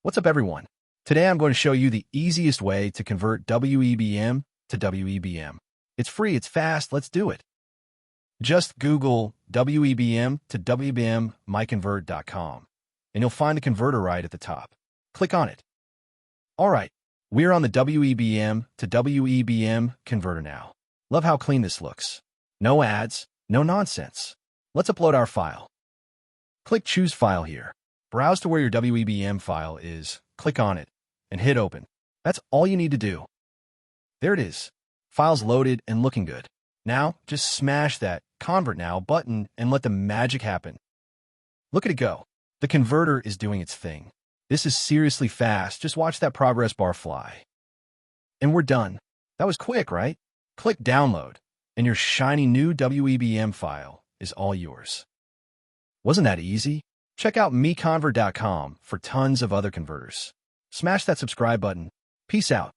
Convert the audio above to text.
What's up, everyone? Today I'm going to show you the easiest way to convert WEBM to WEBM. It's free, it's fast, let's do it. Just Google WEBM to WEBM MiConvert.com, and you'll find the converter right at the top. Click on it. All right, we're on the WEBM to WEBM converter now. Love how clean this looks. No ads, no nonsense. Let's upload our file. Click Choose File here. Browse to where your WEBM file is, click on it, and hit Open. That's all you need to do. There it is. File's loaded and looking good. Now, just smash that Convert Now button and let the magic happen. Look at it go. The converter is doing its thing. This is seriously fast. Just watch that progress bar fly. And we're done. That was quick, right? Click Download, and your shiny new WEBM file is all yours. Wasn't that easy? Check out MiConvert.com for tons of other converters. Smash that subscribe button. Peace out.